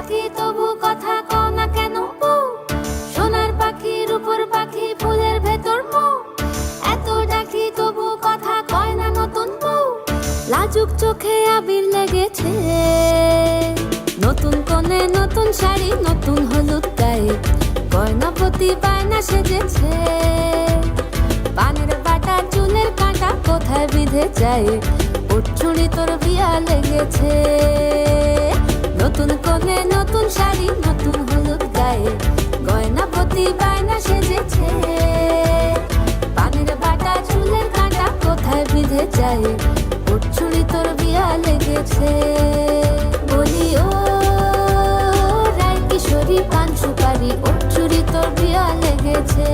ডাকি তবু কথা কও না কেন বউ? সোনার পাখি রূপোর পাখি ফুলের ভেতর মৌ, এত ডাকি তবু কথা কয় না নতুন বউ। লাজুক চোখে আবির লেগেছে, নতুন কোণে নতুন শাড়ি নতুন হলুদ গায়ে, গয়নাপতি বায়না সেজেছে। পানের বাটা চুলের কাঁটা কোথায় বিঁধে যায়, উঠছুড়ি তোর বিয়া লেগেছে। নতুন কোণে নতুন শাড়ি নতুন হলুদ গায়ে, গয়নাপতি বায়না সেজেছে। পানের বাটা চুলের কাঁটা কোথায় বিঁধে যায়, উঠছুড়ি তোর বিয়া লেগেছে। বলি ও রায় কিশোরী পান সুপারি, উঠছুড়ি তোর বিয়া লেগেছে।